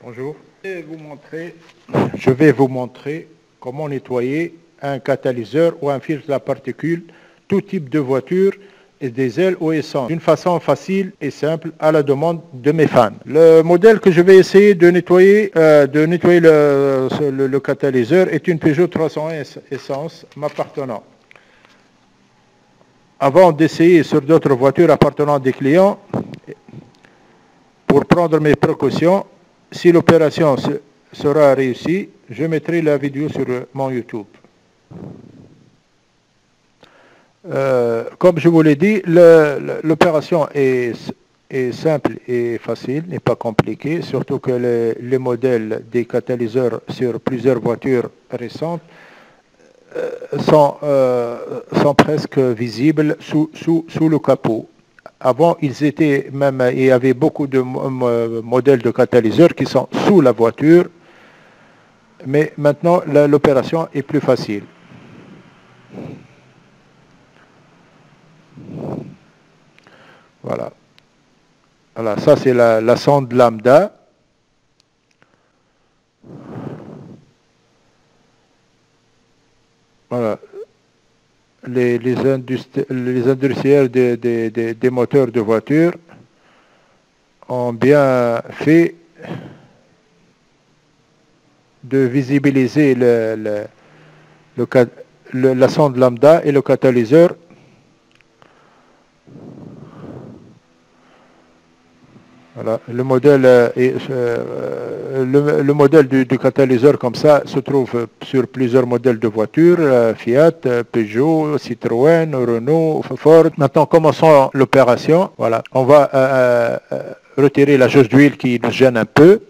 Bonjour. Je vais vous montrer comment nettoyer un catalyseur ou un filtre à particules, tout type de voiture, et diesel ou essence, d'une façon facile et simple à la demande de mes fans. Le modèle que je vais essayer de nettoyer, le catalyseur est une Peugeot 301 essence m'appartenant. Avant d'essayer sur d'autres voitures appartenant à des clients, pour prendre mes précautions, si l'opération sera réussie, je mettrai la vidéo sur mon YouTube. Comme je vous l'ai dit, l'opération est simple et facile, n'est pas compliquée, surtout que les modèles des catalyseurs sur plusieurs voitures récentes sont presque visibles sous le capot. Avant, il y avait beaucoup de modèles de catalyseurs qui sont sous la voiture, mais maintenant l'opération est plus facile. Voilà. Voilà, ça c'est la sonde lambda. Voilà. Les industriels des moteurs de voiture ont bien fait de visibiliser la sonde lambda et le catalyseur. Voilà, le modèle du catalyseur comme ça se trouve sur plusieurs modèles de voitures, Fiat, Peugeot, Citroën, Renault, Ford. Maintenant, commençons l'opération. Voilà, on va retirer la jauge d'huile qui nous gêne un peu.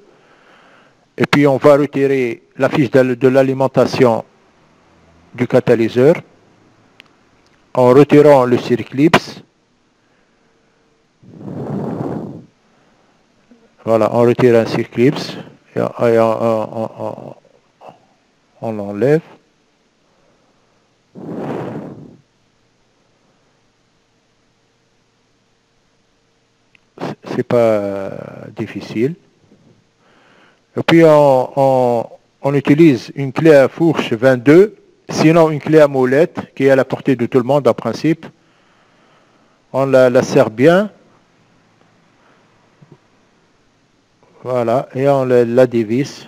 Et puis, on va retirer la fiche de l'alimentation du catalyseur en retirant le circlips. Voilà, on retire un circlips et on l'enlève. C'est pas difficile. Et puis on utilise une clé à fourche 22, sinon une clé à molette qui est à la portée de tout le monde en principe. On la serre bien. Voilà, et on la dévisse.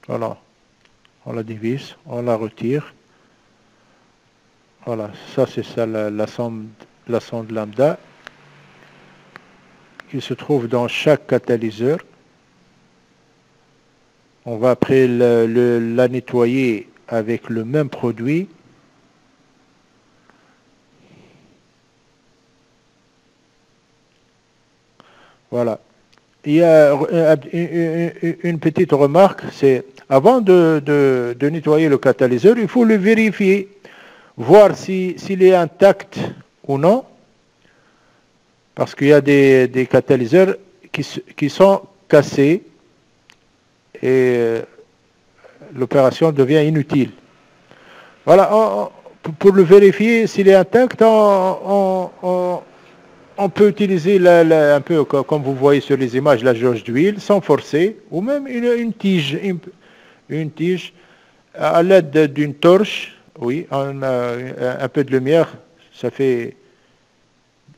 Voilà, on la dévisse, on la retire. Voilà, ça c'est ça la sonde lambda qui se trouve dans chaque catalyseur. On va après la nettoyer avec le même produit. Voilà. Il y a une petite remarque, c'est avant de nettoyer le catalyseur, il faut le vérifier, voir s'il est intact ou non, parce qu'il y a des catalyseurs qui sont cassés et l'opération devient inutile. Voilà, pour le vérifier s'il est intact, on peut utiliser un peu comme vous voyez sur les images la jauge d'huile sans forcer, ou même une tige, une tige à l'aide d'une torche. Oui, un peu de lumière, ça fait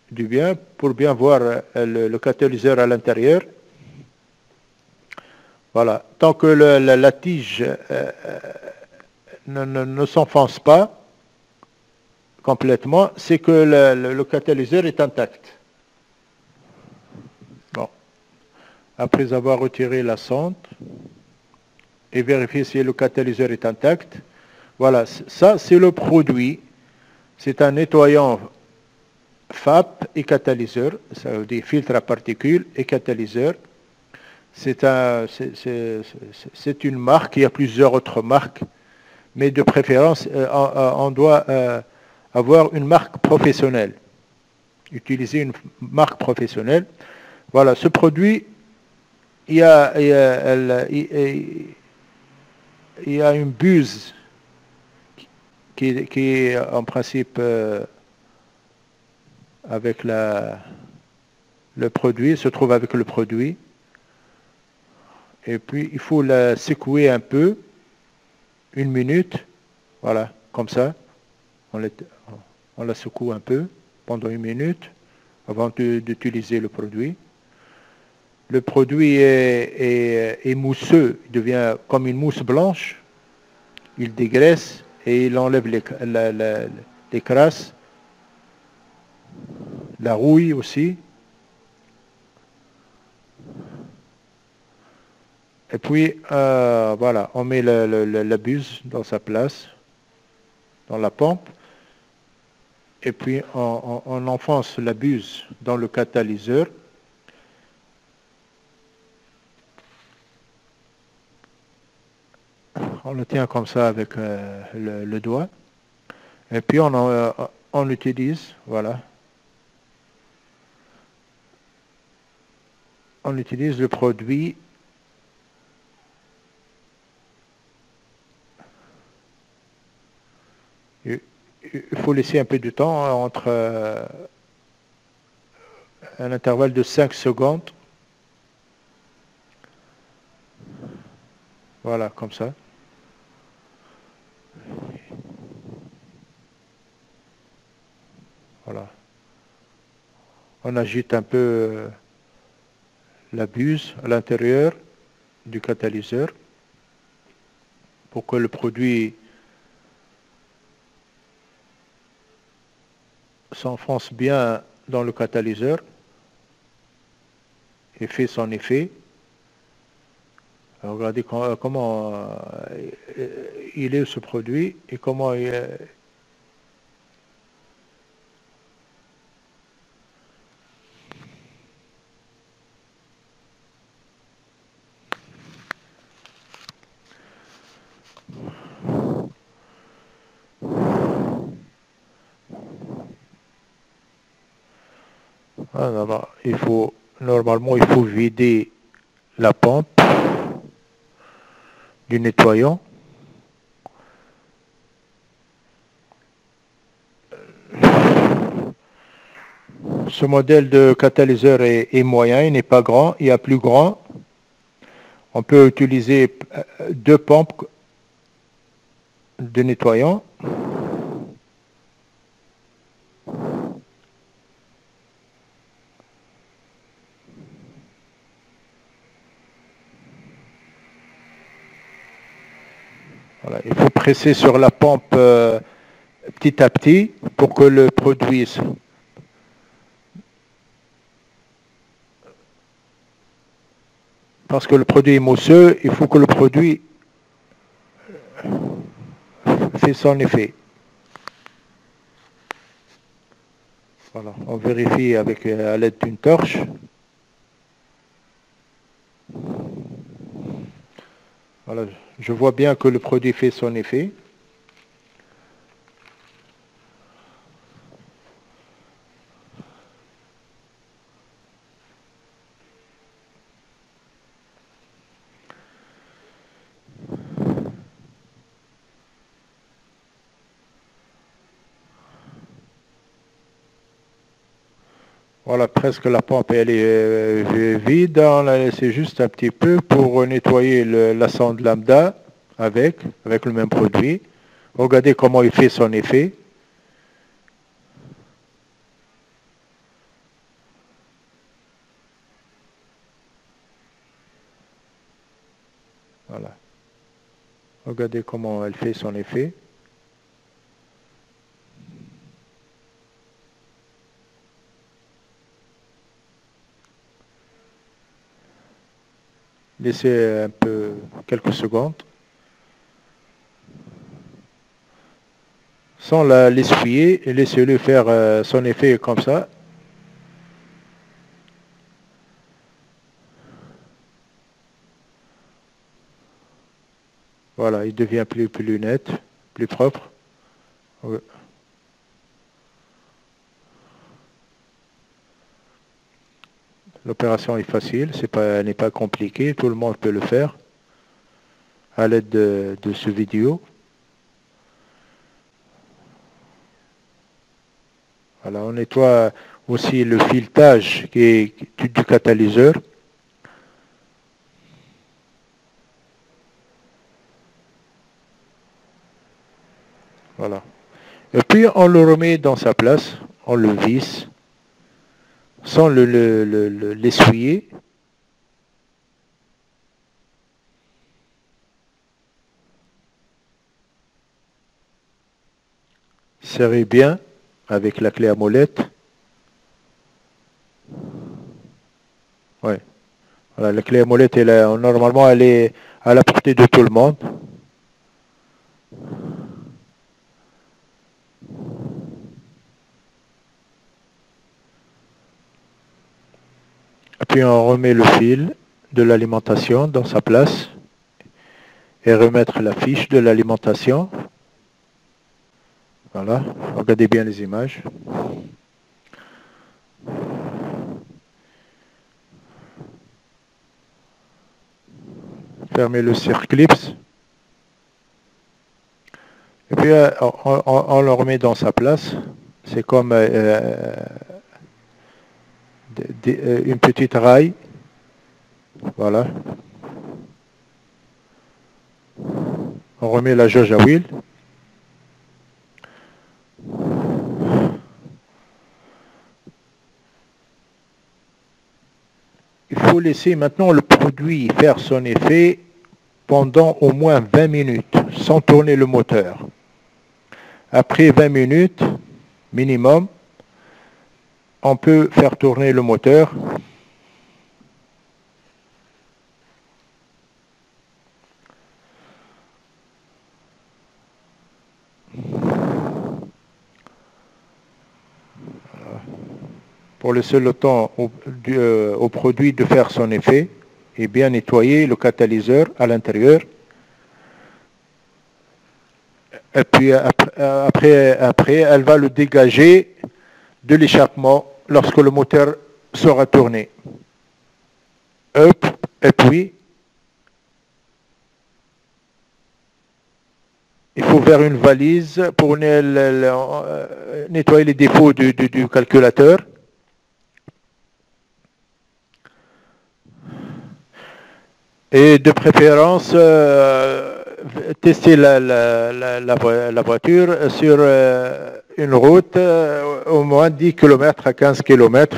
du bien pour bien voir le catalyseur à l'intérieur. Voilà, tant que la tige ne s'enfonce pas complètement, c'est que le catalyseur est intact. Bon. Après avoir retiré la sonde et vérifié si le catalyseur est intact, voilà, ça c'est le produit. C'est un nettoyant FAP et catalyseur, ça veut dire filtre à particules et catalyseur. C'est une marque, il y a plusieurs autres marques, mais de préférence, on doit avoir une marque professionnelle. Utiliser une marque professionnelle. Voilà, ce produit, il y a une buse qui est en principe avec le produit, se trouve avec le produit. Et puis il faut la secouer un peu, 1 minute, voilà, comme ça. On la secoue un peu pendant 1 minute avant d'utiliser le produit. Le produit est mousseux, il devient comme une mousse blanche. Il dégraisse et il enlève les crasses, la rouille aussi. Et puis, voilà, on met la buse dans sa place, dans la pompe. Et puis, on enfonce la buse dans le catalyseur. On le tient comme ça avec le doigt. Et puis, on utilise, voilà. On utilise le produit. Il faut laisser un peu de temps entre un intervalle de 5 secondes. Voilà, comme ça. Voilà. On agite un peu la buse à l'intérieur du catalyseur pour que le produit s'enfonce bien dans le catalyseur et fait son effet. Alors, regardez comment il est ce produit et comment normalement il faut vider la pompe du nettoyant. Ce modèle de catalyseur est moyen, il n'est pas grand, il y a plus grand. On peut utiliser 2 pompes de nettoyant. Voilà, il faut presser sur la pompe petit à petit pour que le produit... Parce que le produit est mousseux, il faut que le produit fait son effet. Voilà, on vérifie avec à l'aide d'une torche. Voilà, je vois bien que le produit fait son effet. Voilà, presque la pompe elle est vide. On l'a laissé juste un petit peu pour nettoyer la sonde lambda avec le même produit. Regardez comment il fait son effet. Voilà. Regardez comment elle fait son effet. Laissez un peu, quelques secondes. Sans l'essuyer, et laissez-le faire son effet comme ça. Voilà, il devient plus net, plus propre. Ouais. L'opération est facile, elle n'est pas compliquée, tout le monde peut le faire à l'aide de ce vidéo. Voilà, aussi le filetage du catalyseur. Voilà. Et puis on le remet dans sa place, on le visse sans l'essuyer. Serrez bien avec la clé à molette. Ouais. Voilà, la clé à molette, normalement, elle est à la portée de tout le monde. Et puis on remet le fil de l'alimentation dans sa place et remettre la fiche de l'alimentation. Voilà, regardez bien les images. Fermez le circlips. Et puis on le remet dans sa place. C'est comme une petite rail. Voilà. On remet la jauge à huile. Il faut laisser maintenant le produit faire son effet pendant au moins 20 minutes, sans tourner le moteur. Après 20 minutes, minimum, on peut faire tourner le moteur. Pour laisser le temps au produit de faire son effet et bien nettoyer le catalyseur à l'intérieur. Et puis après, elle va le dégager de l'échappement lorsque le moteur sera tourné. Hop, et puis il faut faire une valise pour nettoyer les défauts du calculateur. Et de préférence, tester la voiture sur une route au moins 10 km à 15 km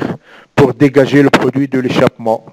pour dégager le produit de l'échappement.